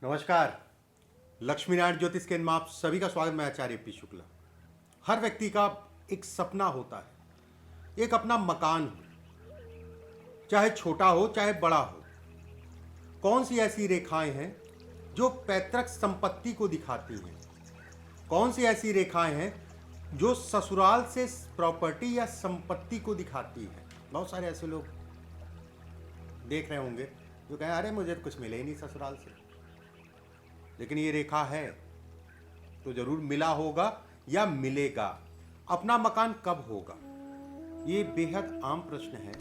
नमस्कार। लक्ष्मीनारायण ज्योतिष केंद्र में आप सभी का स्वागत। मैं आचार्य पी शुक्ला। हर व्यक्ति का एक सपना होता है, एक अपना मकान हो, चाहे छोटा हो चाहे बड़ा हो। कौन सी ऐसी रेखाएं हैं जो पैतृक संपत्ति को दिखाती हैं? कौन सी ऐसी रेखाएं हैं जो ससुराल से प्रॉपर्टी या संपत्ति को दिखाती हैं? बहुत सारे ऐसे लोग देख रहे होंगे जो कहें अरे मुझे तो कुछ मिले ही नहीं ससुराल से, लेकिन ये रेखा है तो जरूर मिला होगा या मिलेगा। अपना मकान कब होगा, ये बेहद आम प्रश्न है।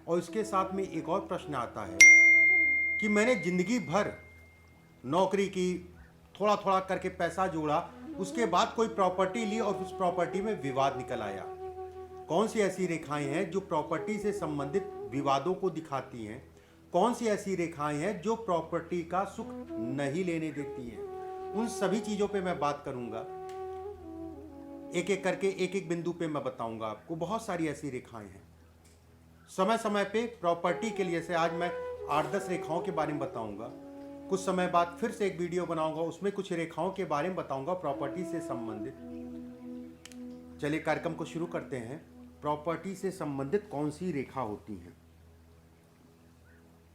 और इसके साथ में एक और प्रश्न आता है कि मैंने जिंदगी भर नौकरी की, थोड़ा थोड़ा करके पैसा जोड़ा, उसके बाद कोई प्रॉपर्टी ली और उस प्रॉपर्टी में विवाद निकल आया। कौन सी ऐसी रेखाएं हैं जो प्रॉपर्टी से संबंधित विवादों को दिखाती हैं? कौन सी ऐसी रेखाएं हैं जो प्रॉपर्टी का सुख नहीं लेने देती हैं? उन सभी चीजों पे मैं बात करूंगा। एक एक करके एक एक बिंदु पे मैं बताऊंगा आपको। बहुत सारी ऐसी रेखाएं हैं समय समय पे प्रॉपर्टी के लिए। से आज मैं 8-10 रेखाओं के बारे में बताऊंगा। कुछ समय बाद फिर से एक वीडियो बनाऊंगा, उसमें कुछ रेखाओं के बारे में बताऊंगा प्रॉपर्टी से संबंधित। चलिए कार्यक्रम को शुरू करते हैं। प्रॉपर्टी से संबंधित कौन सी रेखा होती है?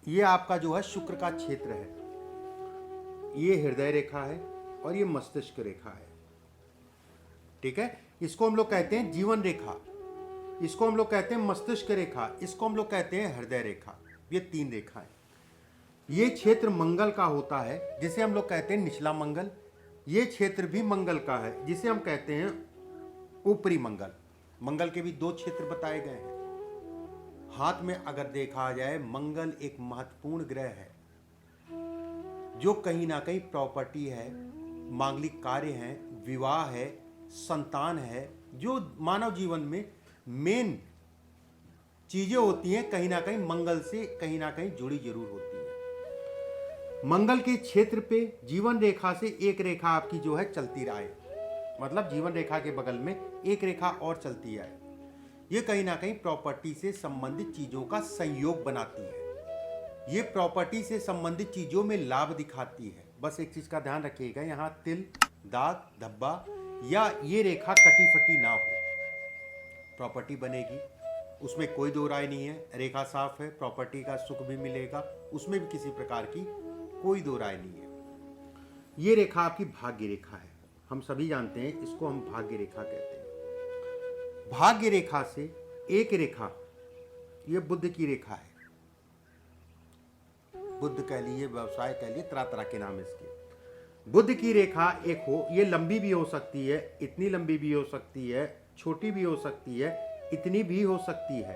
ये आपका जो है शुक्र का क्षेत्र है, ये हृदय रेखा है और ये मस्तिष्क रेखा है। ठीक है, इसको हम लोग कहते हैं जीवन रेखा, इसको हम लोग कहते हैं मस्तिष्क रेखा, इसको हम लोग कहते हैं हृदय रेखा। ये 3 रेखाएं। ये क्षेत्र मंगल का होता है जिसे हम लोग कहते हैं निचला मंगल। ये क्षेत्र भी मंगल का है जिसे हम कहते हैं ऊपरी मंगल। मंगल के भी 2 क्षेत्र बताए गए हैं। हाथ में अगर देखा जाए, मंगल एक महत्वपूर्ण ग्रह है जो कहीं ना कहीं प्रॉपर्टी है, मांगलिक कार्य है, विवाह है, संतान है, जो मानव जीवन में मेन चीजें होती हैं, कहीं ना कहीं मंगल से कहीं ना कहीं जुड़ी जरूर होती है। मंगल के क्षेत्र पे जीवन रेखा से एक रेखा आपकी जो है चलती रहे, मतलब जीवन रेखा के बगल में एक रेखा और चलती है। ये कहीं ना कहीं प्रॉपर्टी से संबंधित चीजों का संयोग बनाती है। ये प्रॉपर्टी से संबंधित चीजों में लाभ दिखाती है। बस एक चीज का ध्यान रखिएगा, यहाँ तिल, दाग, धब्बा या ये रेखा कटी फटी ना हो, प्रॉपर्टी बनेगी, उसमें कोई दो राय नहीं है। रेखा साफ है, प्रॉपर्टी का सुख भी मिलेगा, उसमें भी किसी प्रकार की कोई दो राय नहीं है। ये रेखा आपकी भाग्य रेखा है। हम सभी जानते हैं इसको हम भाग्य रेखा कहते हैं। भाग्य रेखा से एक रेखा, ये बुध की रेखा है। बुध कह लिए, व्यवसाय कह लिए, तरह तरह के नाम इसके। बुध की रेखा एक हो, ये लंबी भी हो सकती है, इतनी लंबी भी हो सकती है, छोटी भी हो सकती है, इतनी भी हो सकती है।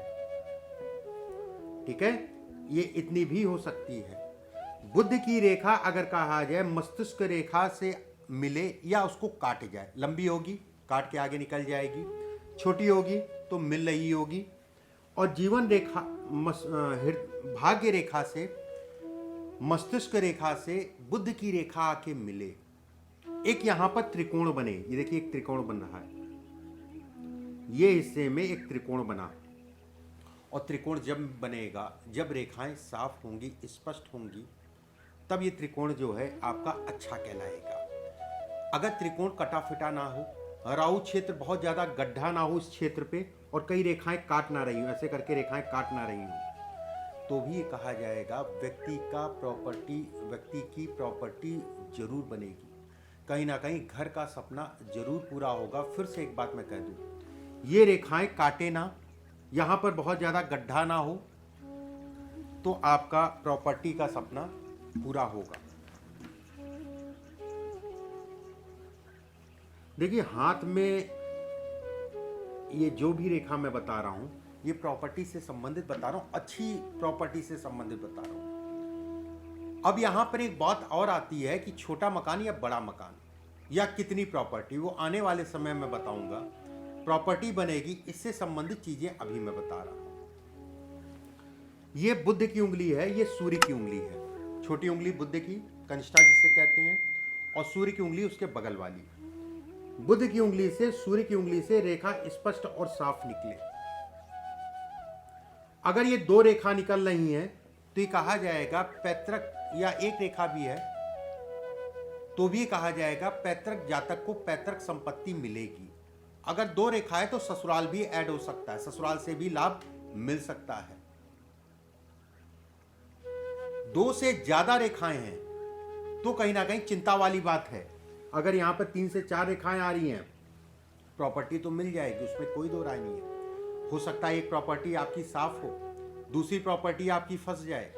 ठीक है, ये इतनी भी हो सकती है। बुध की रेखा अगर कहा जाए मस्तिष्क रेखा से मिले या उसको काट जाए, लंबी होगी काट के आगे निकल जाएगी, छोटी होगी तो मिल रही होगी। और जीवन रेखा भाग्य रेखा से, मस्तिष्क रेखा से बुध की रेखा आके मिले, एक यहां पर त्रिकोण बने। ये देखिए एक त्रिकोण बन रहा है, ये हिस्से में एक त्रिकोण बना। और त्रिकोण जब बनेगा, जब रेखाएं साफ होंगी, स्पष्ट होंगी, तब ये त्रिकोण जो है आपका अच्छा कहलाएगा। अगर त्रिकोण कटा फिटा ना हो, राहु क्षेत्र बहुत ज्यादा गड्ढा ना हो इस क्षेत्र पे, और कई रेखाएं काट ना रही हो, ऐसे करके रेखाएं काट ना रही हो, तो भी ये कहा जाएगा व्यक्ति की प्रॉपर्टी जरूर बनेगी, कहीं ना कहीं घर का सपना जरूर पूरा होगा। फिर से एक बात मैं कह दूं, ये रेखाएं काटे ना, यहां पर बहुत ज्यादा गड्ढा ना हो, तो आपका प्रॉपर्टी का सपना पूरा होगा। देखिए हाथ में ये जो भी रेखा मैं बता रहा हूं, ये प्रॉपर्टी से संबंधित बता रहा हूं, अच्छी प्रॉपर्टी से संबंधित बता रहा हूं। अब यहां पर एक बात और आती है कि छोटा मकान या बड़ा मकान या कितनी प्रॉपर्टी, वो आने वाले समय में बताऊंगा। प्रॉपर्टी बनेगी, इससे संबंधित चीजें अभी मैं बता रहा हूं। ये बुध की उंगली है, ये सूर्य की उंगली है। छोटी उंगली बुध की, कनिष्ठा जिसे कहते हैं, और सूर्य की उंगली उसके बगल वाली। बुध की उंगली से सूर्य की उंगली से रेखा स्पष्ट और साफ निकले। अगर ये 2 रेखा निकल रही हैं तो ये कहा जाएगा पैतृक, या एक रेखा भी है तो भी कहा जाएगा पैतृक जातक को पैतृक संपत्ति मिलेगी। अगर 2 रेखा है तो ससुराल भी ऐड हो सकता है, ससुराल से भी लाभ मिल सकता है। 2 से ज्यादा रेखाएं हैं तो कहीं ना कहीं चिंता वाली बात है। अगर यहां पर 3 से 4 रेखाएं आ रही हैं, प्रॉपर्टी तो मिल जाएगी, उसमें कोई दो राय नहीं है। हो सकता है एक प्रॉपर्टी आपकी साफ हो, दूसरी प्रॉपर्टी आपकी फंस जाए,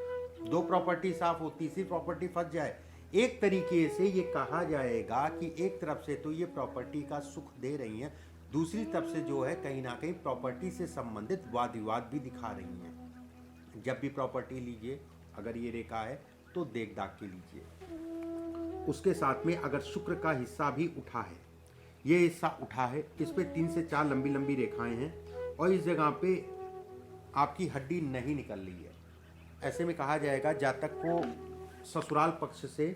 2 प्रॉपर्टी साफ हो, तीसरी प्रॉपर्टी फंस जाए। एक तरीके से ये कहा जाएगा कि एक तरफ से तो ये प्रॉपर्टी का सुख दे रही हैं, दूसरी तरफ से जो है कहीं ना कहीं प्रॉपर्टी से संबंधित वाद विवाद भी दिखा रही हैं। जब भी प्रॉपर्टी लीजिए, अगर ये रेखा है तो देख दाग के लीजिए। उसके साथ में अगर शुक्र का हिस्सा भी उठा है, ये हिस्सा उठा है, इस पे 3 से 4 लंबी लंबी रेखाएं हैं और इस जगह पे आपकी हड्डी नहीं निकल रही है, ऐसे में कहा जाएगा जातक को ससुराल पक्ष से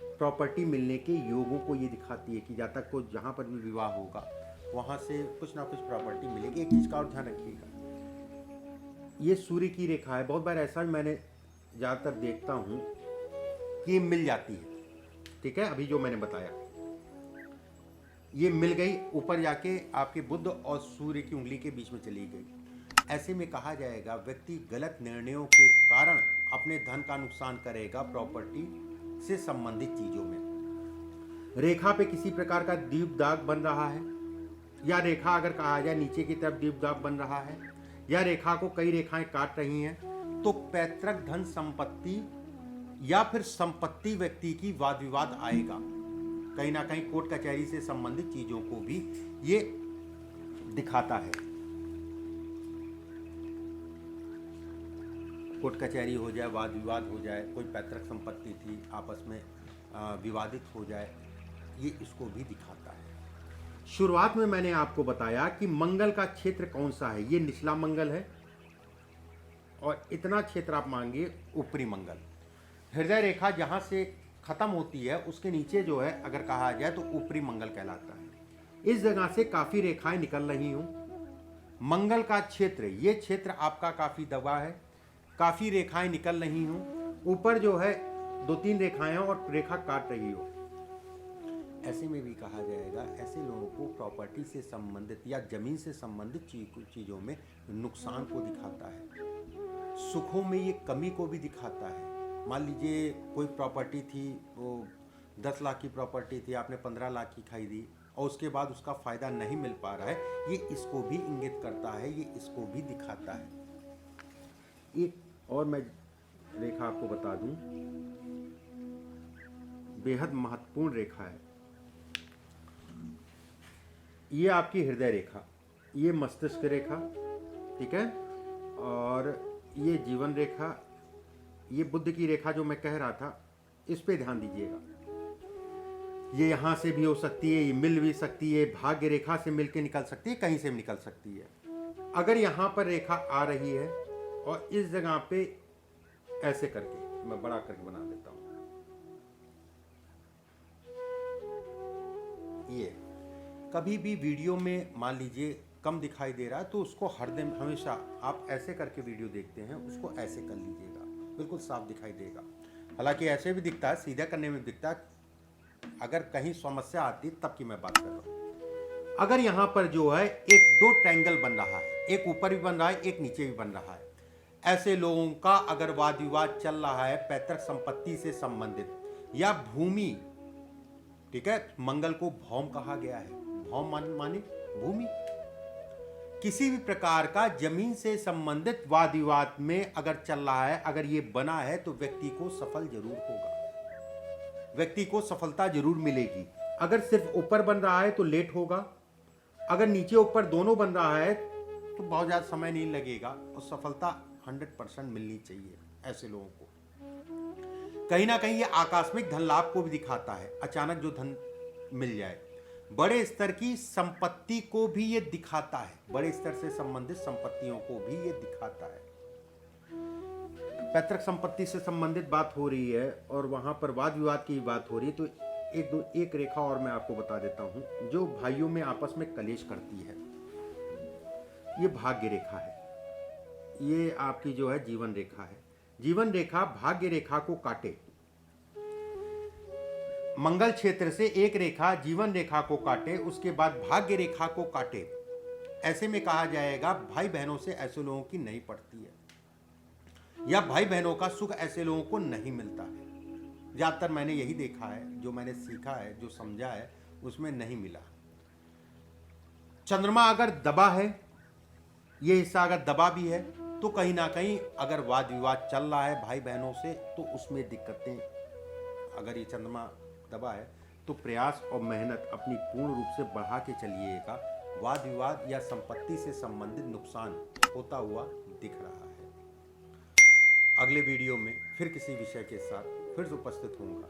प्रॉपर्टी मिलने के योगों को ये दिखाती है कि जातक को जहाँ पर भी विवाह होगा वहाँ से कुछ ना कुछ प्रॉपर्टी मिलेगी। एक चीज़ का और ध्यान रखिएगा, ये सूर्य की रेखा है। बहुत बार ऐसा भी मैंने ज़्यादातर देखता हूँ कि मिल जाती है, ठीक है। अभी जो मैंने बताया ये मिल गई, ऊपर जाके आपके बुध और सूर्य की उंगली के बीच में चली गई। ऐसे में कहा जाएगा व्यक्ति गलत निर्णयों के कारण अपने धन का नुकसान करेगा प्रॉपर्टी से संबंधित चीजों में। रेखा पे किसी प्रकार का दीप दाग बन रहा है, या रेखा अगर कहा जाए नीचे की तरफ दीप दाग बन रहा है, या रेखा को कई रेखाएं काट रही हैं, तो पैतृक धन संपत्ति या फिर संपत्ति व्यक्ति की वाद विवाद आएगा। कहीं ना कहीं कोर्ट कचहरी से संबंधित चीजों को भी ये दिखाता है। कोर्ट कचहरी हो जाए, वाद विवाद हो जाए, कोई पैतृक संपत्ति थी आपस में विवादित हो जाए, ये इसको भी दिखाता है। शुरुआत में मैंने आपको बताया कि मंगल का क्षेत्र कौन सा है, ये निचला मंगल है और इतना क्षेत्र आप मांगिए ऊपरी मंगल। हृदय रेखा जहाँ से खत्म होती है उसके नीचे जो है अगर कहा जाए तो ऊपरी मंगल कहलाता है। इस जगह से काफी रेखाएं निकल रही हूं। मंगल का क्षेत्र, ये क्षेत्र आपका काफी दबा है, काफी रेखाएं निकल रही हूं। ऊपर जो है 2-3 रेखाएं और रेखा काट रही हो, ऐसे में भी कहा जाएगा ऐसे लोगों को प्रॉपर्टी से संबंधित या जमीन से संबंधित चीजों में नुकसान को दिखाता है। सुखों में ये कमी को भी दिखाता है। मान लीजिए कोई प्रॉपर्टी थी, वो 10 लाख की प्रॉपर्टी थी, आपने 15 लाख की खरीदी और उसके बाद उसका फ़ायदा नहीं मिल पा रहा है, ये इसको भी इंगित करता है, ये इसको भी दिखाता है। एक और मैं रेखा आपको बता दूं, बेहद महत्वपूर्ण रेखा है। ये आपकी हृदय रेखा, ये मस्तिष्क रेखा, ठीक है, और ये जीवन रेखा, ये बुद्ध की रेखा जो मैं कह रहा था, इस पे ध्यान दीजिएगा। ये यहाँ से भी हो सकती है, ये मिल भी सकती है, भाग्य रेखा से मिलके निकल सकती है, कहीं से भी निकल सकती है। अगर यहाँ पर रेखा आ रही है और इस जगह पे ऐसे करके मैं बड़ा करके बना देता हूँ, ये कभी भी वीडियो में मान लीजिए कम दिखाई दे रहा है तो उसको हरदम हमेशा आप ऐसे करके वीडियो देखते हैं, उसको ऐसे कर लीजिएगा, बिल्कुल साफ दिखाई देगा। हालांकि ऐसे भी दिखता है, सीधा करने में दिखता है, अगर कहीं समस्या आती तब की मैं बात कर रहा हूँ। अगर यहाँ पर जो है 1-2 ट्रायंगल बन रहा है, एक ऊपर भी बन रहा है, एक नीचे भी बन रहा है, ऐसे लोगों का अगर वाद विवाद चल रहा है पैतृक संपत्ति से संबंधित या भूमि, ठीक है, मंगल को भौम कहा गया है, भौम माने भूमि, किसी भी प्रकार का जमीन से संबंधित वाद विवाद में अगर चल रहा है, अगर ये बना है तो व्यक्ति को सफल जरूर होगा, व्यक्ति को सफलता जरूर मिलेगी। अगर सिर्फ ऊपर बन रहा है तो लेट होगा, अगर नीचे ऊपर दोनों बन रहा है तो बहुत ज़्यादा समय नहीं लगेगा और सफलता 100% मिलनी चाहिए ऐसे लोगों को। कहीं ना कहीं ये आकस्मिक धन लाभ को भी दिखाता है, अचानक जो धन मिल जाए। बड़े स्तर की संपत्ति को भी ये दिखाता है, बड़े स्तर से संबंधित संपत्तियों को भी ये दिखाता है। पैतृक संपत्ति से संबंधित बात हो रही है और वहां पर वाद विवाद की बात हो रही है, तो एक रेखा और मैं आपको बता देता हूं जो भाइयों में आपस में कलेश करती है। ये भाग्य रेखा है, ये आपकी जो है जीवन रेखा है। जीवन रेखा भाग्य रेखा को काटे मंगल क्षेत्र से एक रेखा जीवन रेखा को काटे, उसके बाद भाग्य रेखा को काटे, ऐसे में कहा जाएगा भाई बहनों से ऐसे लोगों की नहीं पड़ती है, या भाई बहनों का सुख ऐसे लोगों को नहीं मिलता है। ज़्यादातर मैंने यही देखा है, जो मैंने सीखा है, जो समझा है, उसमें नहीं मिला। चंद्रमा अगर दबा है, ये हिस्सा अगर दबा भी है, तो कहीं ना कहीं अगर वाद विवाद चल रहा है भाई बहनों से, तो उसमें दिक्कतें, अगर ये चंद्रमा दबा है तो प्रयास और मेहनत अपनी पूर्ण रूप से बढ़ा के चलिएगा। वाद विवाद या संपत्ति से संबंधित नुकसान होता हुआ दिख रहा है। अगले वीडियो में फिर किसी विषय के साथ फिर से उपस्थित होऊंगा।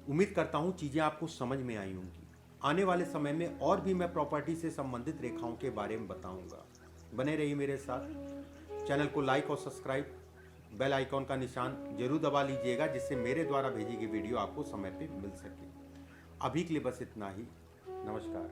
उम्मीद करता हूँ चीज़ें आपको समझ में आई होंगी। आने वाले समय में और भी मैं प्रॉपर्टी से संबंधित रेखाओं के बारे में बताऊंगा। बने रहिए मेरे साथ। चैनल को लाइक और सब्सक्राइब, बेल आइकॉन का निशान जरूर दबा लीजिएगा, जिससे मेरे द्वारा भेजी गई वीडियो आपको समय पे मिल सके। अभी के लिए बस इतना ही। नमस्कार।